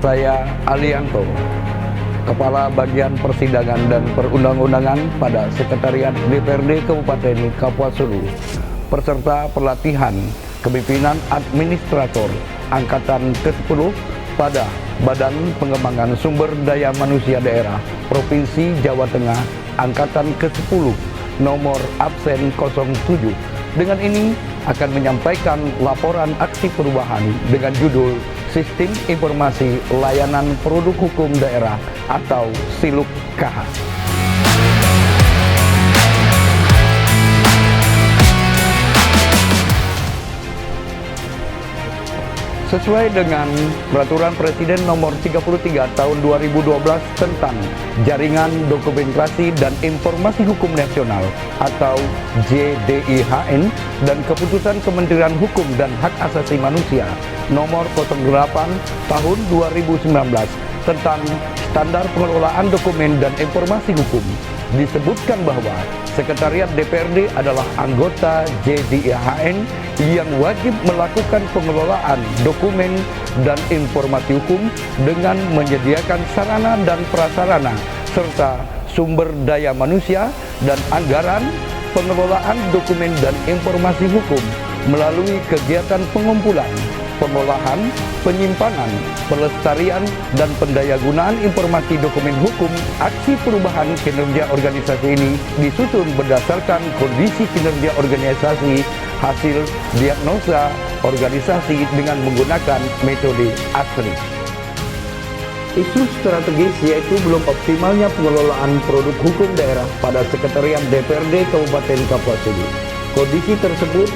Saya Alianto, Kepala Bagian Persidangan dan Perundang-undangan pada Sekretariat DPRD Kabupaten Kapuas Hulu, peserta pelatihan kepemimpinan administrator Angkatan ke-10 pada Badan Pengembangan Sumber Daya Manusia Daerah Provinsi Jawa Tengah Angkatan ke-10 nomor absen 07. Dengan ini akan menyampaikan laporan aksi perubahan dengan judul Sistem Informasi Layanan Produk Hukum Daerah atau SILUK KH. Sesuai dengan Peraturan Presiden Nomor 33 Tahun 2012 tentang Jaringan Dokumentasi dan Informasi Hukum Nasional atau JDIHN dan Keputusan Kementerian Hukum dan Hak Asasi Manusia Nomor 08 Tahun 2019 tentang Standar Pengelolaan Dokumen dan Informasi Hukum, disebutkan bahwa Sekretariat DPRD adalah anggota JDIHN yang wajib melakukan pengelolaan dokumen dan informasi hukum dengan menyediakan sarana dan prasarana serta sumber daya manusia dan anggaran pengelolaan dokumen dan informasi hukum melalui kegiatan pengumpulan, pengolahan, penyimpanan, pelestarian, dan pendayagunaan informasi dokumen hukum. Aksi perubahan kinerja organisasi ini disusun berdasarkan kondisi kinerja organisasi hasil diagnosa organisasi dengan menggunakan metode ASRI. Isu strategis yaitu belum optimalnya pengelolaan produk hukum daerah pada Sekretariat DPRD Kabupaten Kapuas Hulu. Kondisi tersebut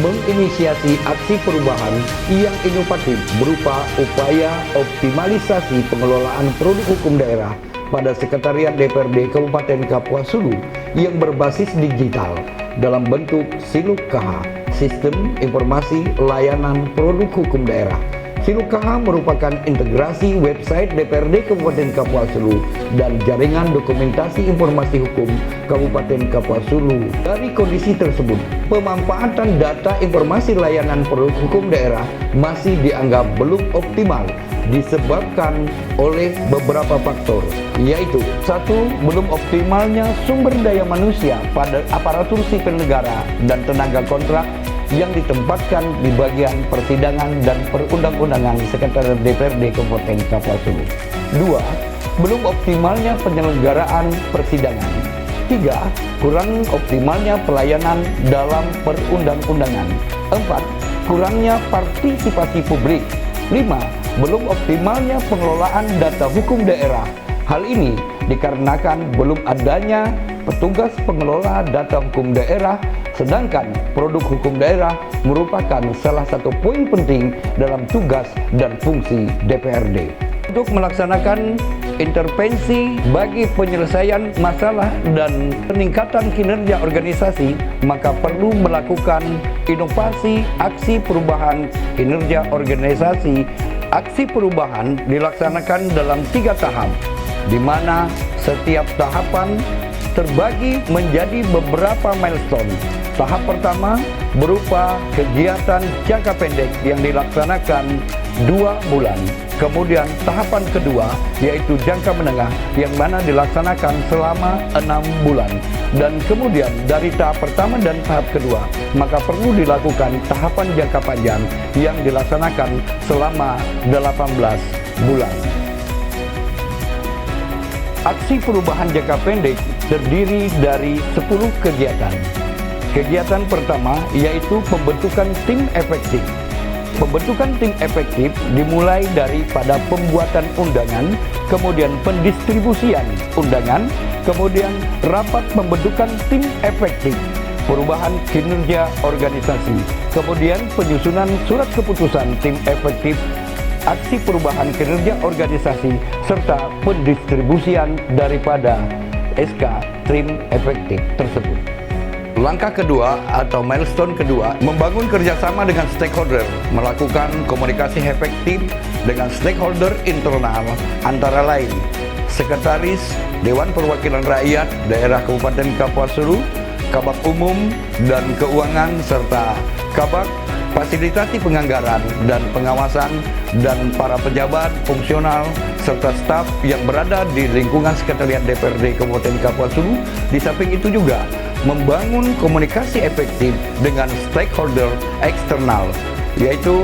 menginisiasi aksi perubahan yang inovatif berupa upaya optimalisasi pengelolaan produk hukum daerah pada Sekretariat DPRD Kabupaten Kapuas Hulu yang berbasis digital dalam bentuk SILUK KH, Sistem Informasi Layanan Produk Hukum Daerah. SILUK KH merupakan integrasi website DPRD Kabupaten Kapuas Hulu dan jaringan dokumentasi informasi hukum Kabupaten Kapuas Hulu. Dari kondisi tersebut, pemanfaatan data informasi layanan produk hukum daerah masih dianggap belum optimal disebabkan oleh beberapa faktor, yaitu 1. Belum optimalnya sumber daya manusia pada aparatur sipil negara dan tenaga kontrak yang ditempatkan di bagian persidangan dan perundang-undangan Sekretariat DPRD Kabupaten Kapuas Hulu. 2. Belum optimalnya penyelenggaraan persidangan. 3. Kurang optimalnya pelayanan dalam perundang-undangan. 4. Kurangnya partisipasi publik. 5. Belum optimalnya pengelolaan data hukum daerah. Hal ini dikarenakan belum adanya petugas pengelola data hukum daerah, sedangkan produk hukum daerah merupakan salah satu poin penting dalam tugas dan fungsi DPRD. Untuk melaksanakan intervensi bagi penyelesaian masalah dan peningkatan kinerja organisasi, maka perlu melakukan inovasi aksi perubahan kinerja organisasi. Aksi perubahan dilaksanakan dalam 3 tahap, di mana setiap tahapan terbagi menjadi beberapa milestone. Tahap pertama berupa kegiatan jangka pendek yang dilaksanakan 2 bulan. Kemudian tahapan kedua yaitu jangka menengah yang mana dilaksanakan selama 6 bulan. Dan kemudian dari tahap pertama dan tahap kedua maka perlu dilakukan tahapan jangka panjang yang dilaksanakan selama 18 bulan. Aksi perubahan jangka pendek terdiri dari 10 kegiatan. Kegiatan pertama yaitu pembentukan tim efektif. Pembentukan tim efektif dimulai daripada pembuatan undangan, kemudian pendistribusian undangan, kemudian rapat pembentukan tim efektif, perubahan kinerja organisasi, kemudian penyusunan surat keputusan tim efektif, aksi perubahan kinerja organisasi, serta pendistribusian daripada SK tim efektif tersebut. Langkah kedua atau milestone kedua, membangun kerjasama dengan stakeholder, melakukan komunikasi efektif dengan stakeholder internal antara lain Sekretaris Dewan Perwakilan Rakyat Daerah Kabupaten Kapuas Hulu, Kabak Umum dan Keuangan serta Kabak fasilitasi penganggaran dan pengawasan, dan para pejabat, fungsional, serta staf yang berada di lingkungan Sekretariat DPRD Kabupaten Kapuas Hulu. Di samping itu juga membangun komunikasi efektif dengan stakeholder eksternal, yaitu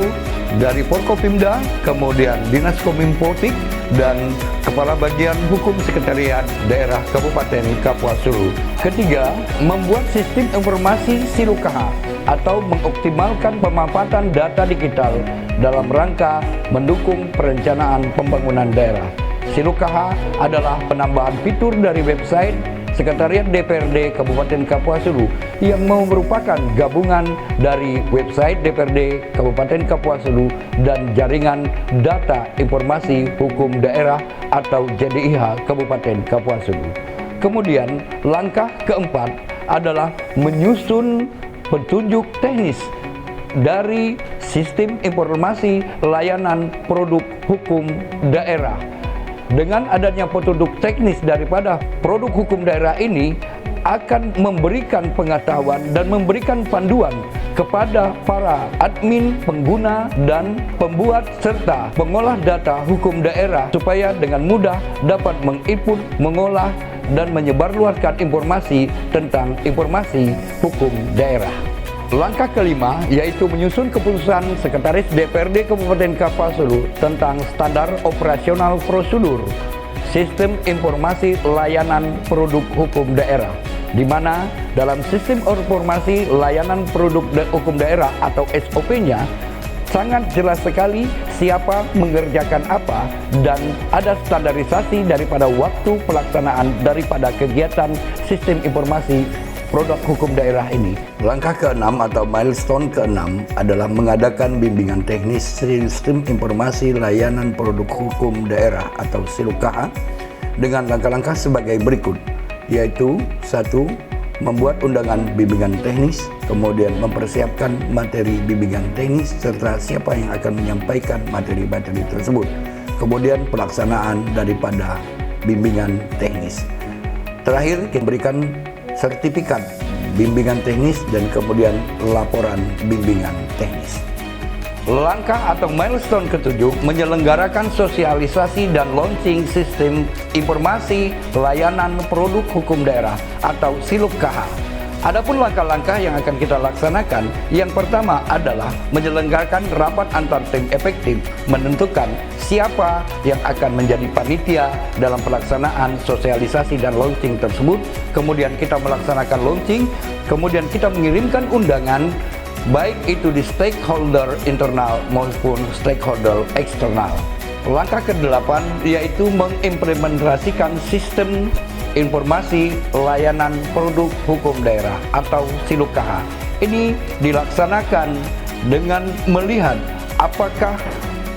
dari Forkopimda, kemudian Dinas Kominfotik, dan Kepala Bagian Hukum Sekretariat Daerah Kabupaten Kapuas Hulu. Ketiga, membuat sistem informasi Silukaha atau mengoptimalkan pemanfaatan data digital dalam rangka mendukung perencanaan pembangunan daerah. Silukaha adalah penambahan fitur dari website Sekretariat DPRD Kabupaten Kapuas Hulu yang merupakan gabungan dari website DPRD Kabupaten Kapuas Hulu dan jaringan data informasi hukum daerah atau JDIH Kabupaten Kapuas Hulu. Kemudian langkah keempat adalah menyusun petunjuk teknis dari sistem informasi layanan produk hukum daerah. Dengan adanya petunjuk teknis daripada produk hukum daerah ini akan memberikan pengetahuan dan memberikan panduan kepada para admin, pengguna, dan pembuat serta pengolah data hukum daerah supaya dengan mudah dapat menginput, mengolah, dan menyebarluaskan informasi tentang informasi hukum daerah. Langkah kelima yaitu menyusun keputusan Sekretaris DPRD Kabupaten Kapuas Hulu tentang standar operasional prosedur sistem informasi layanan produk hukum daerah, di mana dalam sistem informasi layanan produk hukum daerah atau SOP-nya sangat jelas sekali siapa mengerjakan apa dan ada standarisasi daripada waktu pelaksanaan daripada kegiatan sistem informasi produk hukum daerah ini. Langkah ke-6 atau milestone ke-6 adalah mengadakan bimbingan teknis sistem informasi layanan produk hukum daerah atau Silukaha dengan langkah-langkah sebagai berikut, yaitu 1. Membuat undangan bimbingan teknis, kemudian mempersiapkan materi bimbingan teknis serta siapa yang akan menyampaikan materi-materi tersebut, kemudian pelaksanaan daripada bimbingan teknis. Terakhir, memberikan sertifikat bimbingan teknis dan kemudian laporan bimbingan teknis. Langkah atau milestone ke-7 menyelenggarakan sosialisasi dan launching sistem informasi layanan produk hukum daerah atau Silukaha. Adapun langkah-langkah yang akan kita laksanakan, yang pertama adalah menyelenggarakan rapat antar tim efektif, menentukan siapa yang akan menjadi panitia dalam pelaksanaan sosialisasi dan launching tersebut. Kemudian kita melaksanakan launching, kemudian kita mengirimkan undangan baik itu di stakeholder internal maupun stakeholder eksternal. Langkah ke-8 yaitu mengimplementasikan sistem informasi layanan produk hukum daerah atau Silukaha. Ini dilaksanakan dengan melihat apakah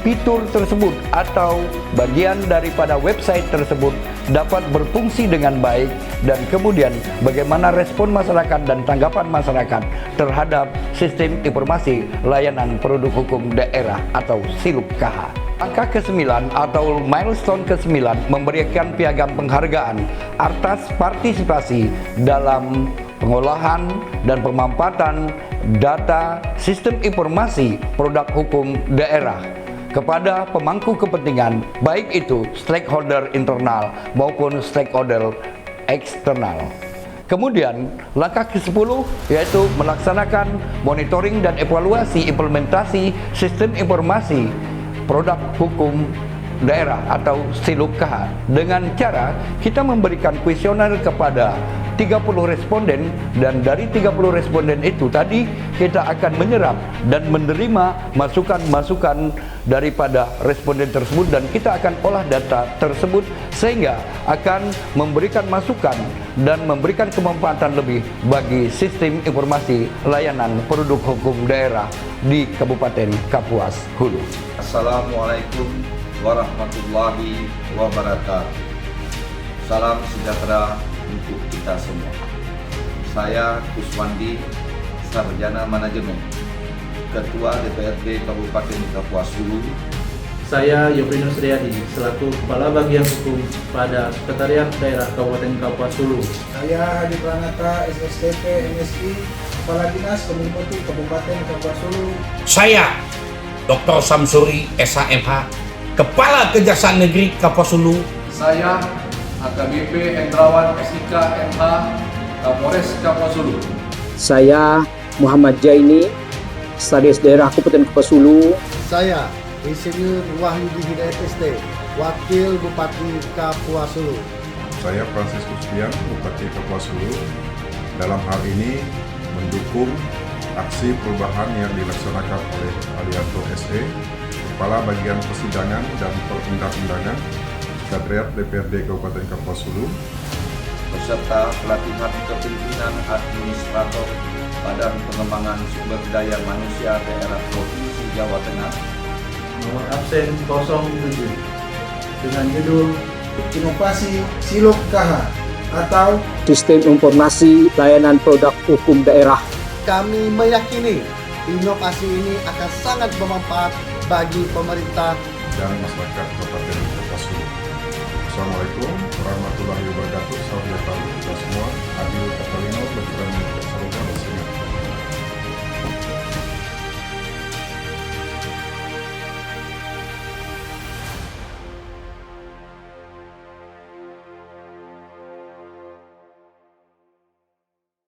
fitur tersebut atau bagian daripada website tersebut dapat berfungsi dengan baik, dan kemudian bagaimana respon masyarakat dan tanggapan masyarakat terhadap sistem informasi layanan produk hukum daerah atau Silukaha. Langkah ke-9 atau milestone ke-9 memberikan piagam penghargaan atas partisipasi dalam pengolahan dan pemanfaatan data sistem informasi produk hukum daerah kepada pemangku kepentingan, baik itu stakeholder internal maupun stakeholder eksternal. Kemudian langkah ke-10 yaitu melaksanakan monitoring dan evaluasi implementasi sistem informasi produk hukum daerah atau Silukaha dengan cara kita memberikan kuesioner kepada 30 responden, dan dari 30 responden itu tadi kita akan menyerap dan menerima masukan-masukan daripada responden tersebut, dan kita akan olah data tersebut sehingga akan memberikan masukan dan memberikan kemanfaatan lebih bagi sistem informasi layanan produk hukum daerah di Kabupaten Kapuas Hulu. Assalamualaikum warahmatullahi wabarakatuh. Salam sejahtera untuk kita semua. Saya Kuswandi, Sarjana Manajemen, Ketua DPRD Kabupaten Kapuas Hulu. Saya Yofrinus Riyadi, selaku Kepala Bagian Hukum pada Sekretariat Daerah Kabupaten Kapuas Hulu. Saya Hadi Pranata, SSTP, MSI, Kepala Dinas Kominfo Kabupaten Kapuas Hulu. Saya, Dr. Samsuri, SHMH, Kepala Kejaksaan Negeri Kapuas Hulu. Saya AKBP Hendrawan SIK MH Kapolres Kapuas Hulu. Saya Muhammad Jaini, Stadis Daerah Kabupaten Kapuas Hulu. Saya Insinyur Wahyudi Hidayat ST, Wakil Bupati Kapuas Hulu. Saya Franciscus Pian, Bupati Kapuas Hulu. Dalam hal ini mendukung aksi perubahan yang dilaksanakan oleh Alianto SE, Kepala Bagian Persidangan dan Perundang-undangan, Sekretariat DPRD Kabupaten Kapuas Hulu, Beserta pelatihan kepemimpinan administrator Badan Pengembangan Sumber Daya Manusia Daerah Provinsi Jawa Tengah. Nomor absen 07 dengan judul Inovasi Silok KH atau Sistem Informasi Layanan Produk Hukum Daerah. kami meyakini inovasi ini akan sangat bermanfaat bagi pemerintah dan masyarakat Kabupaten Kapuas Hulu. Assalamualaikum warahmatullahi wabarakatuh.